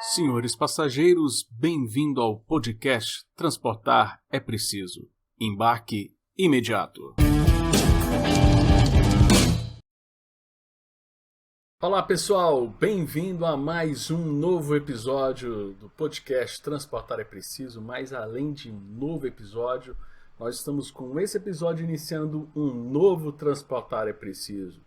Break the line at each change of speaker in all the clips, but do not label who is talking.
Senhores passageiros, bem-vindo ao podcast Transportar é Preciso. Embarque imediato. Olá pessoal, bem-vindo a mais um novo episódio do podcast Transportar é Preciso. Mas além de um novo episódio, nós estamos com esse episódio iniciando um novo Transportar é Preciso,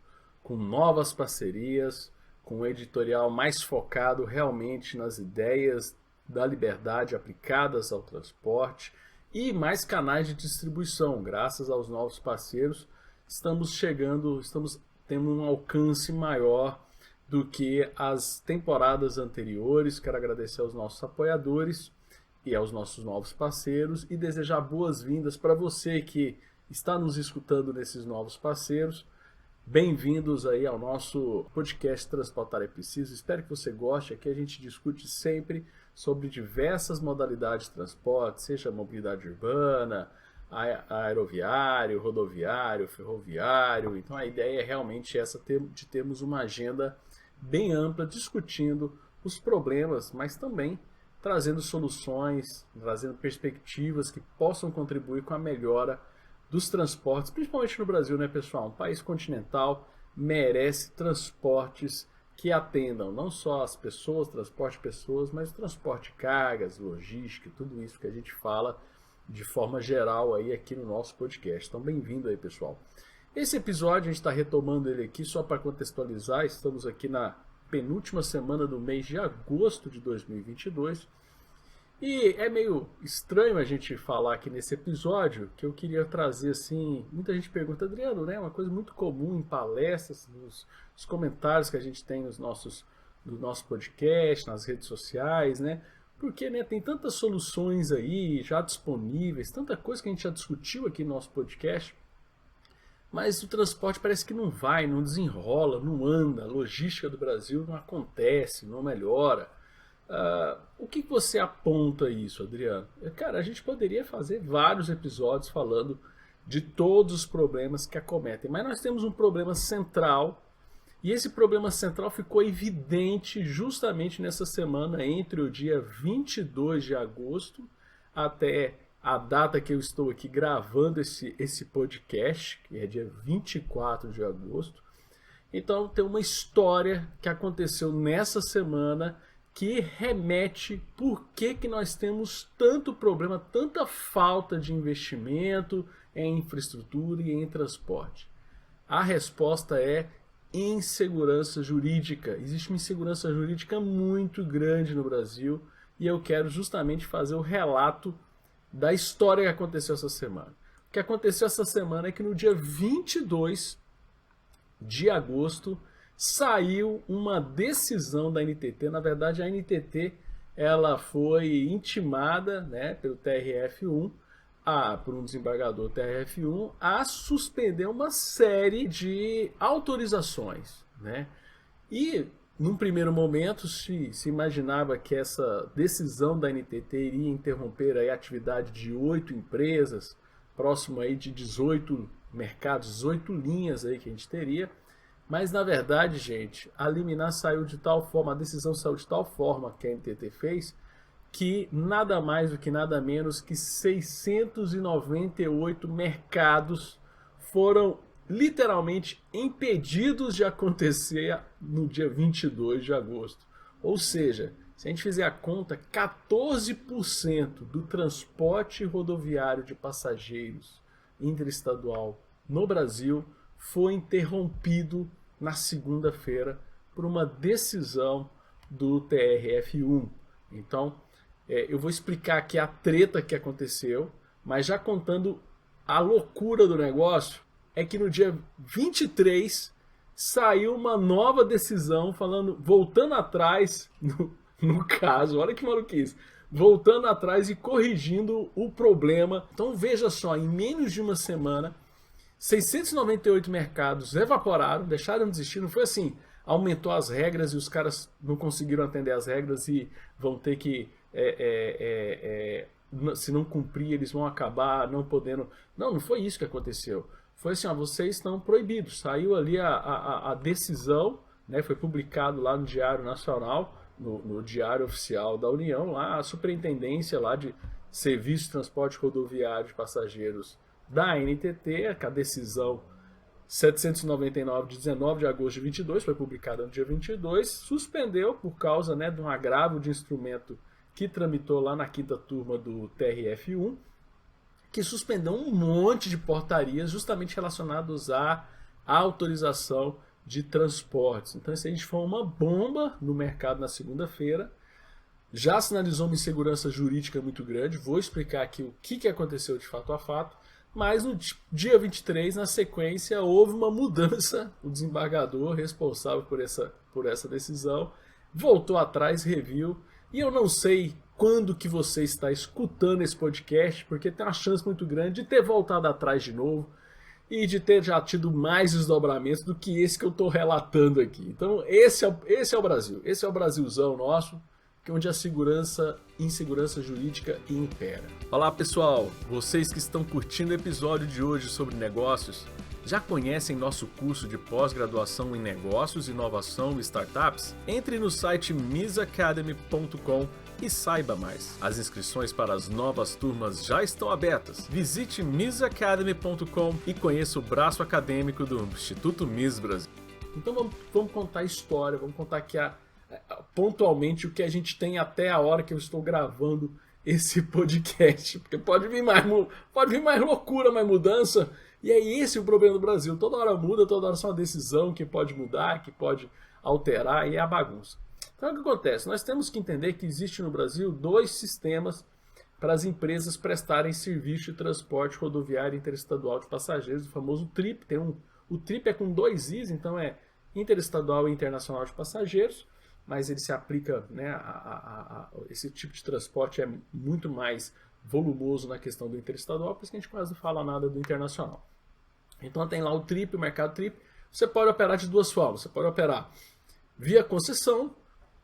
com novas parcerias, com um editorial mais focado realmente nas ideias da liberdade aplicadas ao transporte e mais canais de distribuição. Graças aos novos parceiros, estamos tendo um alcance maior do que as temporadas anteriores. Quero agradecer aos nossos apoiadores e aos nossos novos parceiros e desejar boas-vindas para você que está nos escutando nesses novos parceiros. Bem-vindos aí ao nosso podcast Transportar é Preciso. Espero que você goste. Aqui a gente discute sempre sobre diversas modalidades de transporte, seja mobilidade urbana, aeroviário, rodoviário, ferroviário. Então a ideia é realmente essa, de termos uma agenda bem ampla, discutindo os problemas, mas também trazendo soluções, trazendo perspectivas que possam contribuir com a melhora dos transportes, principalmente no Brasil, né, pessoal? Um país continental merece transportes que atendam não só as pessoas, transporte de pessoas, mas o transporte de cargas, logística, tudo isso que a gente fala de forma geral aí aqui no nosso podcast. Então, bem-vindo aí, pessoal. Esse episódio a gente está retomando ele aqui só para contextualizar. Estamos aqui na penúltima semana do mês de agosto de 2022. E é meio estranho a gente falar aqui nesse episódio, que eu queria trazer assim, muita gente pergunta, Adriano, né, uma coisa muito comum em palestras, nos comentários que a gente tem no nosso podcast, nas redes sociais, né, porque né, tem tantas soluções aí já disponíveis, tanta coisa que a gente já discutiu aqui no nosso podcast, mas o transporte parece que não vai, não desenrola, não anda, a logística do Brasil não acontece, não melhora. O que você aponta isso, Adriano? Cara, a gente poderia fazer vários episódios falando de todos os problemas que acometem, mas nós temos um problema central, e esse problema central ficou evidente justamente nessa semana, entre o dia 22 de agosto até a data que eu estou aqui gravando esse podcast, que é dia 24 de agosto. Então tem uma história que aconteceu nessa semana que remete por que nós temos tanto problema, tanta falta de investimento em infraestrutura e em transporte. A resposta é insegurança jurídica. Existe uma insegurança jurídica muito grande no Brasil e eu quero justamente fazer o relato da história que aconteceu essa semana. O que aconteceu essa semana é que no dia 22 de agosto saiu uma decisão da NTT. Na verdade, a NTT ela foi intimada, né, pelo TRF1, por um desembargador TRF1, a suspender uma série de autorizações, né? E, num primeiro momento, se imaginava que essa decisão da NTT iria interromper a atividade de 8 empresas, próximo aí de 18 mercados, 18 linhas aí que a gente teria. Mas, na verdade, gente, a liminar saiu de tal forma, a decisão saiu de tal forma que a NTT fez, que nada mais do que nada menos que 698 mercados foram literalmente impedidos de acontecer no dia 22 de agosto. Ou seja, se a gente fizer a conta, 14% do transporte rodoviário de passageiros interestadual no Brasil foi interrompido na segunda-feira por uma decisão do TRF1. Então, eu vou explicar aqui a treta que aconteceu, mas já contando a loucura do negócio, é que no dia 23 saiu uma nova decisão voltando atrás, no caso, olha que maluquice, voltando atrás e corrigindo o problema. Então veja só, em menos de uma semana, 698 mercados evaporaram, deixaram de existir. Não foi assim, aumentou as regras e os caras não conseguiram atender as regras e vão ter que, se não cumprir, eles vão acabar não podendo. Não foi isso que aconteceu. Foi assim, vocês estão proibidos. Saiu ali a decisão, né, foi publicado lá no Diário Nacional, no Diário Oficial da União, lá a Superintendência lá de Serviço de Transporte Rodoviário de Passageiros da ANTT, a decisão 799 de 19 de agosto de 22, foi publicada no dia 22, suspendeu por causa, né, de um agravo de instrumento que tramitou lá na quinta turma do TRF1, que suspendeu um monte de portarias justamente relacionados à autorização de transportes. Então isso aí foi uma bomba no mercado na segunda-feira. Já sinalizou uma insegurança jurídica muito grande. Vou explicar aqui o que aconteceu de fato a fato. Mas no dia 23, na sequência, houve uma mudança. O desembargador responsável por essa decisão voltou atrás, reviu. E eu não sei quando que você está escutando esse podcast, porque tem uma chance muito grande de ter voltado atrás de novo e de ter já tido mais desdobramentos do que esse que eu estou relatando aqui. Então esse é o Brasil, esse é o Brasilzão nosso, onde a insegurança jurídica impera. Olá pessoal, vocês que estão curtindo o episódio de hoje sobre negócios, já conhecem nosso curso de pós-graduação em negócios, inovação e startups? Entre no site misacademy.com e saiba mais. As inscrições para as novas turmas já estão abertas. Visite misacademy.com e conheça o braço acadêmico do Instituto Miss Brasil. Então vamos contar a história, vamos contar aqui pontualmente o que a gente tem até a hora que eu estou gravando esse podcast, porque pode vir mais loucura, mais mudança, e é esse o problema do Brasil, toda hora muda, toda hora só uma decisão que pode mudar, que pode alterar, e é a bagunça. Então o que acontece? Nós temos que entender que existe no Brasil dois sistemas para as empresas prestarem serviço de transporte rodoviário interestadual de passageiros, o famoso TRIP. O TRIP é com 2 Is, então é Interestadual e Internacional de Passageiros, mas ele se aplica, né, esse tipo de transporte é muito mais volumoso na questão do interestadual, por isso que a gente quase não fala nada do internacional. Então tem lá o TRIP, o mercado TRIP. Você pode operar de duas formas. Você pode operar via concessão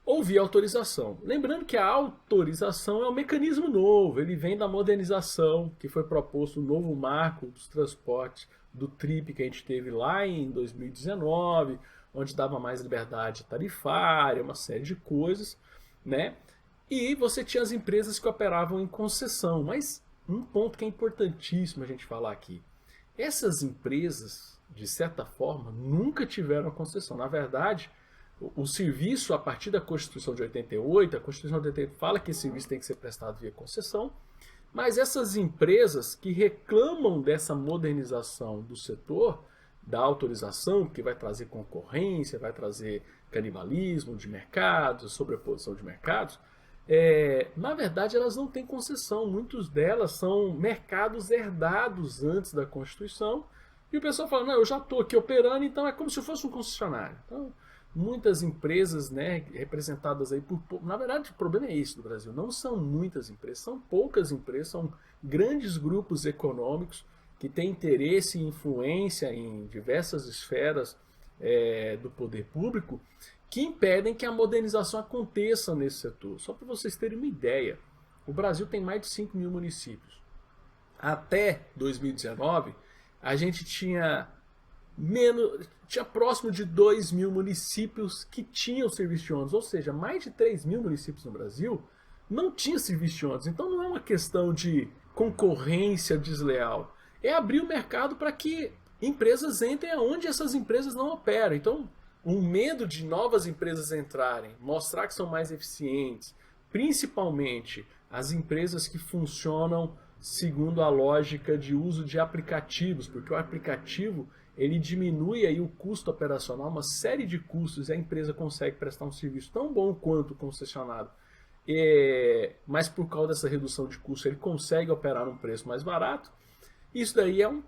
ou via autorização. Lembrando que a autorização é um mecanismo novo, ele vem da modernização que foi proposto no novo marco dos transportes do TRIP que a gente teve lá em 2019, onde dava mais liberdade tarifária, uma série de coisas, né? E você tinha as empresas que operavam em concessão. Mas um ponto que é importantíssimo a gente falar aqui. Essas empresas, de certa forma, nunca tiveram concessão. Na verdade, o serviço, a partir da Constituição de 88, a Constituição de 88 fala que esse serviço tem que ser prestado via concessão, mas essas empresas que reclamam dessa modernização do setor, da autorização, porque vai trazer concorrência, vai trazer canibalismo de mercados, sobreposição de mercados, na verdade elas não têm concessão. Muitas delas são mercados herdados antes da Constituição, e o pessoal fala, não, eu já estou aqui operando, então é como se fosse um concessionário. Então, muitas empresas, né, representadas aí por... Na verdade, o problema é esse do Brasil, não são muitas empresas, são poucas empresas, são grandes grupos econômicos que têm interesse e influência em diversas esferas do poder público, que impedem que a modernização aconteça nesse setor. Só para vocês terem uma ideia, o Brasil tem mais de 5 mil municípios. Até 2019, a gente tinha próximo de 2 mil municípios que tinham serviço de ônibus, ou seja, mais de 3 mil municípios no Brasil não tinham serviço de ônibus. Então não é uma questão de concorrência desleal, é abrir o mercado para que empresas entrem onde essas empresas não operam. Então, o medo de novas empresas entrarem, mostrar que são mais eficientes, principalmente as empresas que funcionam segundo a lógica de uso de aplicativos, porque o aplicativo ele diminui aí o custo operacional, uma série de custos, e a empresa consegue prestar um serviço tão bom quanto o concessionado, mas por causa dessa redução de custo ele consegue operar num preço mais barato. Isso daí é um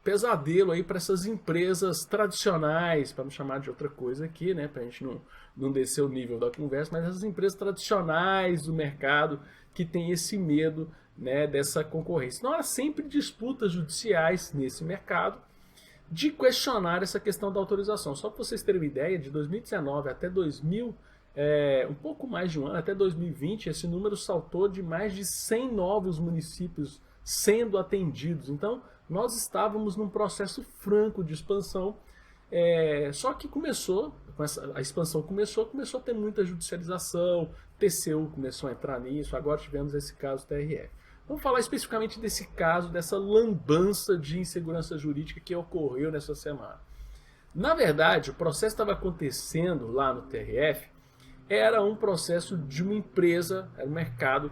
pesadelo aí para essas empresas tradicionais, para não chamar de outra coisa aqui, né, para a gente não descer o nível da conversa, mas essas empresas tradicionais do mercado que tem esse medo, né, dessa concorrência. Então há sempre disputas judiciais nesse mercado de questionar essa questão da autorização. Só para vocês terem uma ideia, de 2019 até um pouco mais de um ano, até 2020, esse número saltou de mais de 100 novos municípios sendo atendidos. Então, nós estávamos num processo franco de expansão Só que começou, a expansão começou a ter muita judicialização, TCU começou a entrar nisso, agora tivemos esse caso TRF. Vamos falar especificamente desse caso, dessa lambança de insegurança jurídica que ocorreu nessa semana. Na verdade, o processo estava acontecendo lá no TRF, era um processo de uma empresa, era um mercado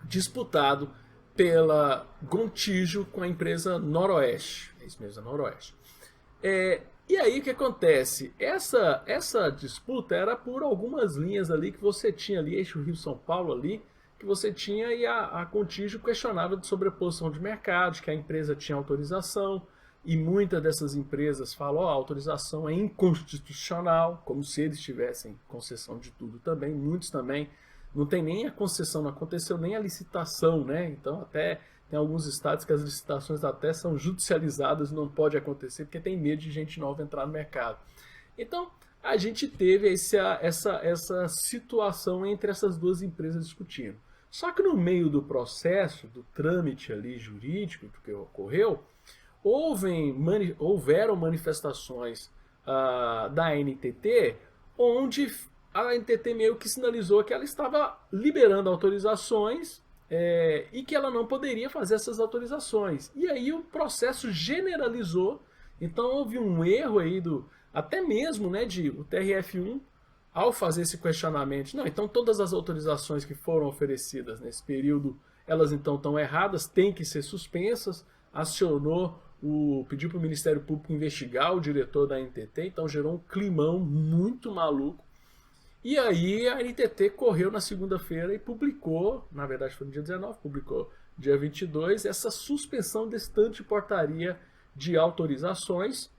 disputado pela Gontijo com a empresa Noroeste. É isso mesmo, a Noroeste. E aí o que acontece? Essa disputa era por algumas linhas ali que você tinha ali, eixo Rio-São Paulo ali, que você tinha, e a Gontijo questionava de sobreposição de mercados, que a empresa tinha autorização, e muitas dessas empresas falam, a autorização é inconstitucional, como se eles tivessem concessão de tudo também, muitos também não tem nem a concessão, não aconteceu nem a licitação, né? Então até tem alguns estados que as licitações até são judicializadas, não pode acontecer porque tem medo de gente nova entrar no mercado. Então a gente teve essa situação entre essas duas empresas discutindo. Só que no meio do processo, do trâmite ali jurídico do que ocorreu, houveram manifestações da NTT, onde a NTT meio que sinalizou que ela estava liberando autorizações e que ela não poderia fazer essas autorizações. E aí o processo generalizou, então houve um erro aí até mesmo, né, o TRF1, ao fazer esse questionamento, não, então todas as autorizações que foram oferecidas nesse período, elas então estão erradas, têm que ser suspensas, pediu para o Ministério Público investigar o diretor da NTT, então gerou um climão muito maluco. E aí a NTT correu na segunda-feira e publicou, na verdade foi no dia 19, publicou dia 22, essa suspensão desse tanto de portaria de autorizações,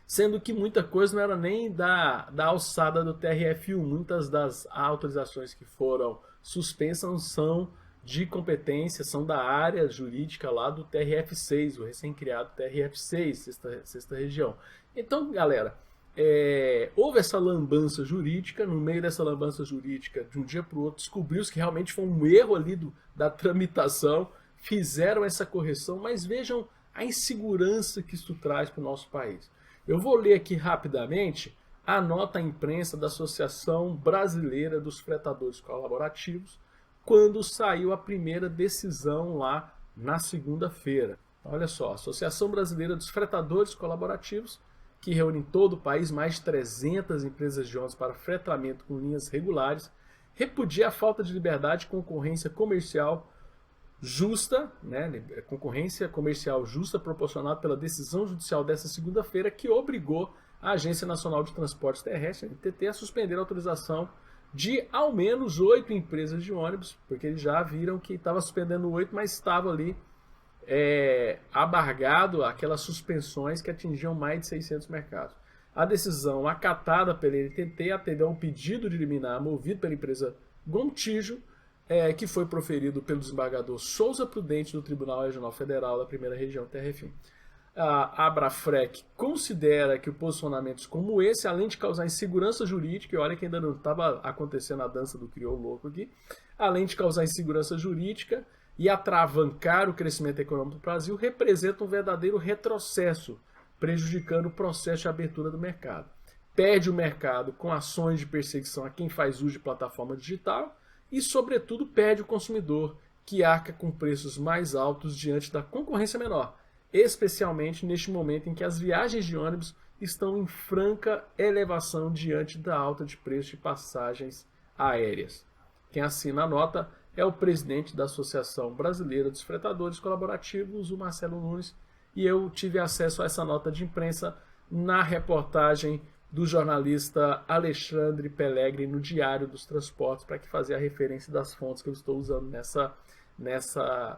sendo que muita coisa não era nem da alçada do TRF1, muitas das autorizações que foram suspensas são de competência, são da área jurídica lá do TRF6, o recém-criado TRF6, sexta região. Então, galera, houve essa lambança jurídica, no meio dessa lambança jurídica, de um dia para o outro, descobriu-se que realmente foi um erro ali da tramitação, fizeram essa correção, mas vejam a insegurança que isso traz para o nosso país. Eu vou ler aqui rapidamente a nota à imprensa da Associação Brasileira dos Fretadores Colaborativos, quando saiu a primeira decisão lá na segunda-feira. Olha só, a Associação Brasileira dos Fretadores Colaborativos, que reúne em todo o país mais de 300 empresas de ônibus para fretamento com linhas regulares, repudia a falta de liberdade e concorrência comercial justa, né, concorrência comercial justa proporcionada pela decisão judicial desta segunda-feira, que obrigou a Agência Nacional de Transportes Terrestres, a ANTT, a suspender a autorização de ao menos 8 empresas de ônibus, porque eles já viram que estava suspendendo 8, mas estava ali abargado aquelas suspensões que atingiam mais de 600 mercados. A decisão acatada pela NTT atendeu a um pedido de liminar movido pela empresa Gontijo, que foi proferido pelo desembargador Souza Prudente do Tribunal Regional Federal da Primeira Região TRF1. A Abrafrec considera que posicionamentos como esse, além de causar insegurança jurídica, e olha que ainda não estava acontecendo a dança do crioulo louco aqui, além de causar insegurança jurídica e atravancar o crescimento econômico do Brasil, representa um verdadeiro retrocesso, prejudicando o processo de abertura do mercado. Perde o mercado com ações de perseguição a quem faz uso de plataforma digital e, sobretudo, perde o consumidor, que arca com preços mais altos diante da concorrência menor, especialmente neste momento em que as viagens de ônibus estão em franca elevação diante da alta de preço de passagens aéreas. Quem assina a nota é o presidente da Associação Brasileira dos Fretadores Colaborativos, o Marcelo Nunes, e eu tive acesso a essa nota de imprensa na reportagem do jornalista Alexandre Pellegrini no Diário dos Transportes, para que fazer a referência das fontes que eu estou usando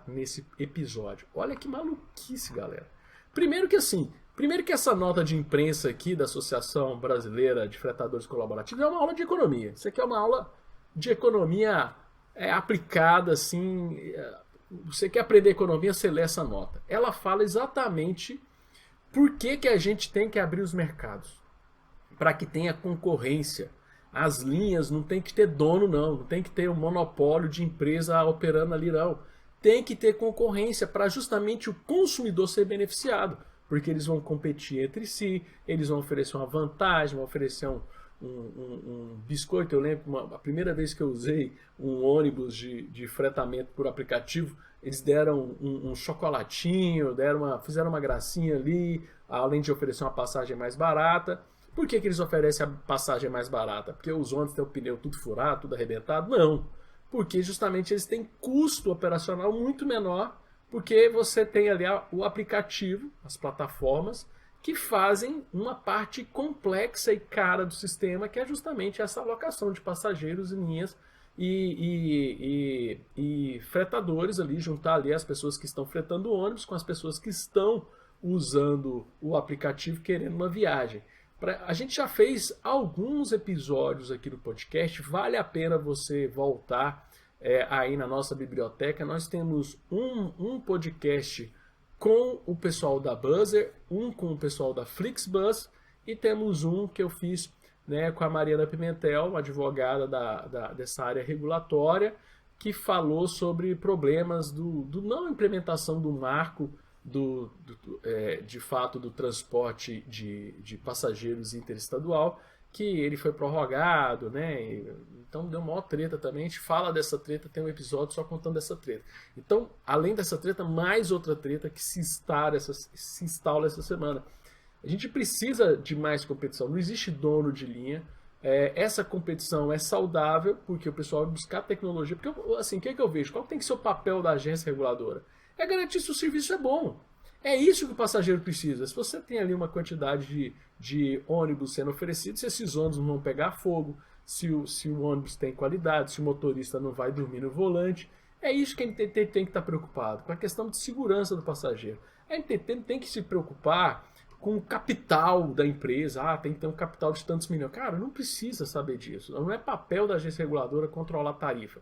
nesse episódio. Olha que maluquice, galera. Primeiro que essa nota de imprensa aqui da Associação Brasileira de Fretadores Colaborativos é uma aula de economia. Isso aqui é uma aula de economia aplicada, assim. Você quer aprender economia, você lê essa nota. Ela fala exatamente por que a gente tem que abrir os mercados. Para que tenha concorrência. As linhas não tem que ter dono, não tem que ter um monopólio de empresa operando ali, não. Tem que ter concorrência para justamente o consumidor ser beneficiado. porque eles vão competir entre si, eles vão oferecer uma vantagem, vão oferecer um biscoito. Eu lembro, a primeira vez que eu usei um ônibus de fretamento por aplicativo, eles deram um chocolatinho, fizeram uma gracinha ali, além de oferecer uma passagem mais barata. Por que eles oferecem a passagem mais barata? Porque os ônibus têm o pneu tudo furado, tudo arrebentado? Não. Porque justamente eles têm custo operacional muito menor, porque você tem ali o aplicativo, as plataformas, que fazem uma parte complexa e cara do sistema, que é justamente essa alocação de passageiros em linhas e fretadores ali, juntar ali as pessoas que estão fretando o ônibus com as pessoas que estão usando o aplicativo querendo uma viagem. A gente já fez alguns episódios aqui do podcast, vale a pena você voltar aí na nossa biblioteca. Nós temos um podcast com o pessoal da Buzzer, um com o pessoal da Flixbus, e temos um que eu fiz, né, com a Mariana Pimentel, uma advogada dessa área regulatória, que falou sobre problemas do não implementação do marco de fato do transporte de passageiros interestadual, que ele foi prorrogado, né? Então deu maior treta também. A gente fala dessa treta, tem um episódio só contando dessa treta. Então, além dessa treta, mais outra treta que se instala essa semana. A gente precisa de mais competição, não existe dono de linha. Essa competição é saudável, porque o pessoal vai buscar tecnologia. Porque, assim, o que eu vejo? Qual tem que ser o papel da agência reguladora? É garantir se o serviço é bom. É isso que o passageiro precisa. Se você tem ali uma quantidade de ônibus sendo oferecidos, se esses ônibus não vão pegar fogo, se o ônibus tem qualidade, se o motorista não vai dormir no volante, é isso que a NTT tem que estar preocupado, com a questão de segurança do passageiro. A NTT tem que se preocupar com o capital da empresa. Tem que ter um capital de tantos milhões. Cara, não precisa saber disso. Não é papel da agência reguladora controlar a tarifa.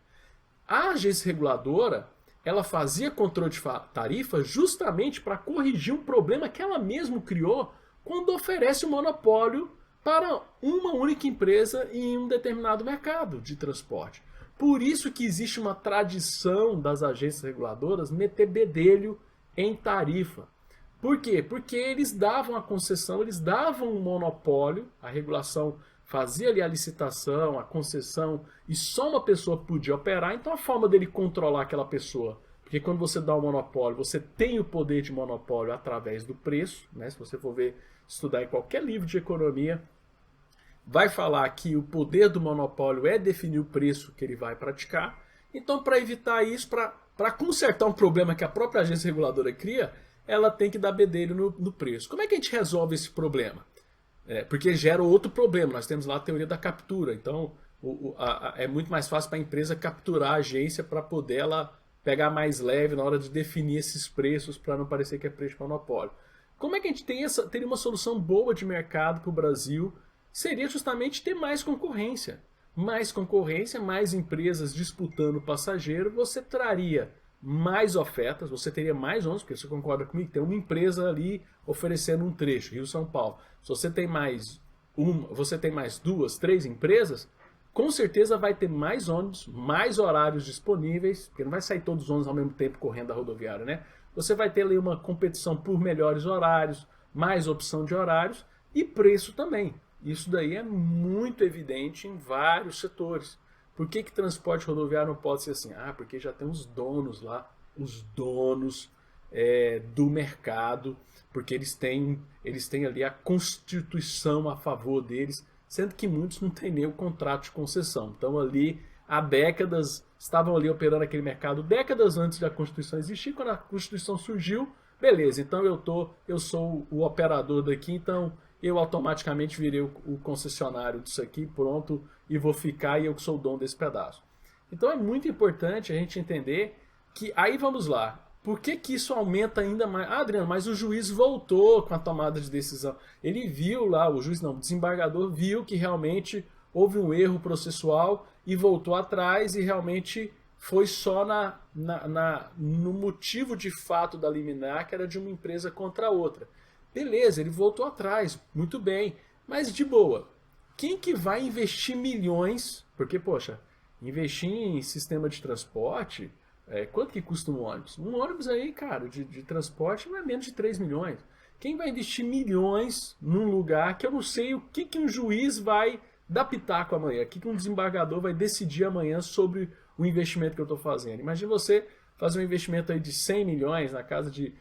A agência reguladora, ela fazia controle de tarifa justamente para corrigir um problema que ela mesma criou quando oferece um monopólio para uma única empresa em um determinado mercado de transporte. Por isso que existe uma tradição das agências reguladoras meter bedelho em tarifa. Por quê? Porque eles davam a concessão, eles davam um monopólio, a regulação fazia ali a licitação, a concessão, e só uma pessoa podia operar. Então a forma dele controlar aquela pessoa, porque quando você dá um monopólio, você tem o poder de monopólio através do preço, né? Se você for estudar em qualquer livro de economia, vai falar que o poder do monopólio é definir o preço que ele vai praticar. Então, para evitar isso, para consertar um problema que a própria agência reguladora cria, ela tem que dar bedelho no preço. Como é que a gente resolve esse problema? Porque gera outro problema. Nós temos lá a teoria da captura. Então, é muito mais fácil para a empresa capturar a agência para poder ela pegar mais leve na hora de definir esses preços, para não parecer que é preço de monopólio. Como é que a gente teria uma solução boa de mercado para o Brasil? Seria justamente ter mais concorrência. Mais concorrência, mais empresas disputando o passageiro, você traria mais ofertas, você teria mais ônibus, porque você concorda comigo, tem uma empresa ali oferecendo um trecho, Rio-São Paulo. Se você tem mais duas, três empresas, com certeza vai ter mais ônibus, mais horários disponíveis, porque não vai sair todos os ônibus ao mesmo tempo correndo da rodoviária, né? Você vai ter ali uma competição por melhores horários, mais opção de horários e preço também. Isso daí é muito evidente em vários setores. Por que transporte rodoviário não pode ser assim? Porque já tem os donos lá, os donos do mercado, porque eles têm ali a Constituição a favor deles, sendo que muitos não têm nem o contrato de concessão. Então ali, há décadas, estavam ali operando aquele mercado décadas antes da Constituição existir. Quando a Constituição surgiu, beleza, então eu sou o operador daqui, então eu automaticamente virei o concessionário disso aqui, pronto, e vou ficar, e eu que sou o dono desse pedaço. Então é muito importante a gente entender que, aí vamos lá, por que isso aumenta ainda mais? Adriano, mas o juiz voltou com a tomada de decisão. Ele viu lá, o desembargador viu que realmente houve um erro processual e voltou atrás, e realmente foi só no motivo de fato da liminar, que era de uma empresa contra a outra. Beleza, ele voltou atrás, muito bem, mas de boa. Quem que vai investir milhões? Porque, poxa, investir em sistema de transporte, quanto que custa um ônibus? Um ônibus aí, cara, de transporte não é menos de 3 milhões. Quem vai investir milhões num lugar que eu não sei o que um juiz vai dar pitaco amanhã, o que um desembargador vai decidir amanhã sobre o investimento que eu estou fazendo. Imagina você fazer um investimento aí de 100 milhões, na casa de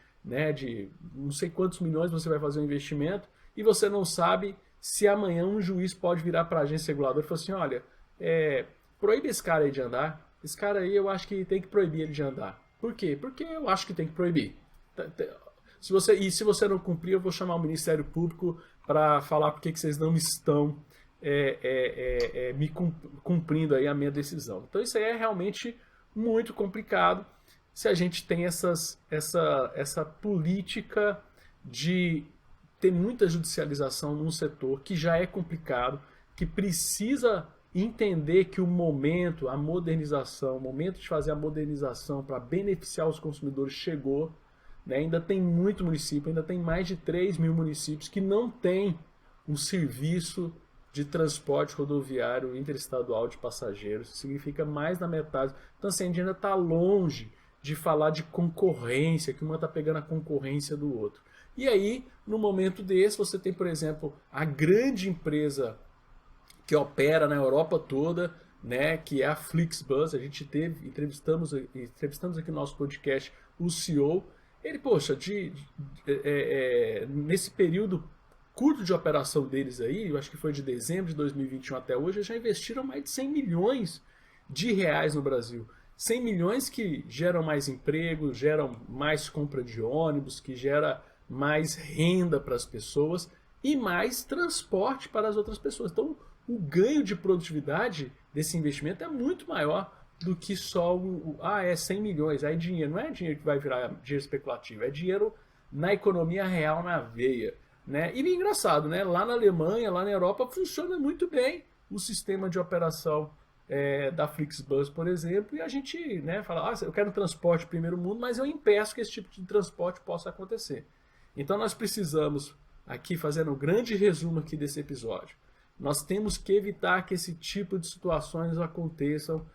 não sei quantos milhões você vai fazer um investimento, e você não sabe se amanhã um juiz pode virar para a agência reguladora e falar assim, olha, proíbe esse cara aí de andar, esse cara aí eu acho que tem que proibir ele de andar. Por quê? Porque eu acho que tem que proibir. Se você não cumprir, eu vou chamar o Ministério Público para falar por que vocês não estão me cumprindo aí a minha decisão. Então isso aí é realmente muito complicado se a gente tem essa política de ter muita judicialização num setor que já é complicado, que precisa entender que o momento, a modernização, o momento de fazer a modernização para beneficiar os consumidores chegou. Né? Ainda tem muito município, ainda tem mais de 3 mil municípios que não tem um serviço de transporte rodoviário interestadual de passageiros. Significa mais da metade. Então assim, a gente ainda está longe de falar de concorrência, que uma está pegando a concorrência do outro. E aí, no momento desse, você tem, por exemplo, a grande empresa que opera na Europa toda, né, que é a Flixbus. A gente entrevistamos aqui no nosso podcast o CEO. Ele, poxa, nesse período curto de operação deles aí, eu acho que foi de dezembro de 2021 até hoje, já investiram mais de 100 milhões de reais no Brasil. 100 milhões que geram mais emprego, geram mais compra de ônibus, que gera mais renda para as pessoas e mais transporte para as outras pessoas. Então, o ganho de produtividade desse investimento é muito maior do que só 100 milhões, aí dinheiro. Não é dinheiro que vai virar dinheiro especulativo, é dinheiro na economia real, na veia. Né? E é engraçado, né? Lá na Alemanha, lá na Europa, funciona muito bem o sistema de operação da Flixbus, por exemplo, e a gente, né, fala, eu quero transporte primeiro mundo, mas eu impeço que esse tipo de transporte possa acontecer. Então nós precisamos, aqui fazendo um grande resumo aqui desse episódio, nós temos que evitar que esse tipo de situações aconteçam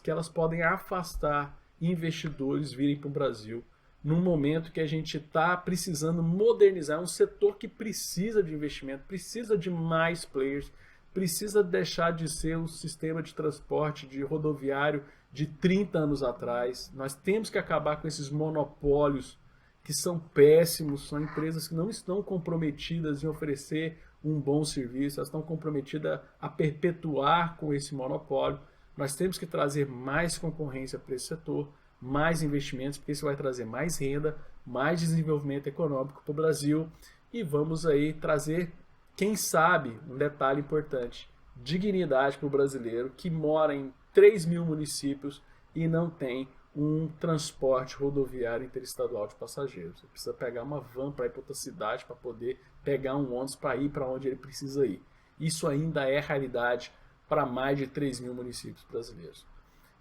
que elas podem afastar investidores virem para o Brasil num momento que a gente está precisando modernizar um setor que precisa de investimento, precisa de mais players, precisa deixar de ser um sistema de transporte de rodoviário de 30 anos atrás. Nós temos que acabar com esses monopólios que são péssimos, são empresas que não estão comprometidas em oferecer um bom serviço, elas estão comprometidas a perpetuar com esse monopólio. Nós temos que trazer mais concorrência para esse setor, mais investimentos, porque isso vai trazer mais renda, mais desenvolvimento econômico para o Brasil e vamos aí trazer, quem sabe, um detalhe importante, dignidade para o brasileiro que mora em 3 mil municípios e não tem um transporte rodoviário interestadual de passageiros. Você precisa pegar uma van para ir para outra cidade para poder pegar um ônibus para ir para onde ele precisa ir. Isso ainda é realidade para mais de 3 mil municípios brasileiros.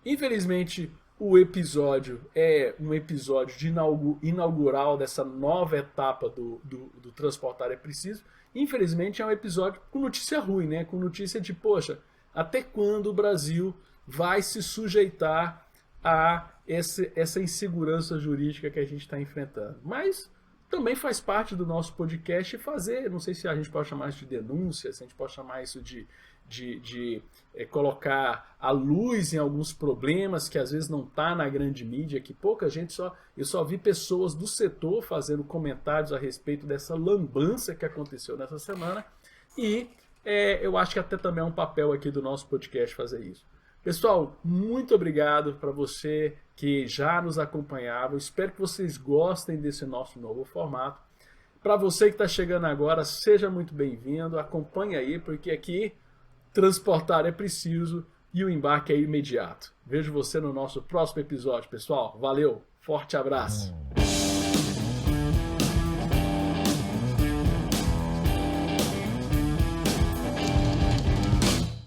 Infelizmente, o episódio é um episódio de inaugural dessa nova etapa do Transportar é Preciso. Infelizmente é um episódio com notícia ruim, né? Com notícia de, poxa, até quando o Brasil vai se sujeitar a essa insegurança jurídica que a gente está enfrentando. Mas também faz parte do nosso podcast fazer, não sei se a gente pode chamar isso de denúncia, se a gente pode chamar isso de colocar a luz em alguns problemas que às vezes não está na grande mídia, que pouca gente eu só vi pessoas do setor fazendo comentários a respeito dessa lambança que aconteceu nessa semana e eu acho que até também é um papel aqui do nosso podcast fazer isso. Pessoal, muito obrigado para você que já nos acompanhava. Eu espero que vocês gostem desse nosso novo formato. Para você que está chegando agora, seja muito bem-vindo. Acompanhe aí, porque aqui transportar é preciso e o embarque é imediato. Vejo você no nosso próximo episódio, pessoal. Valeu, forte abraço.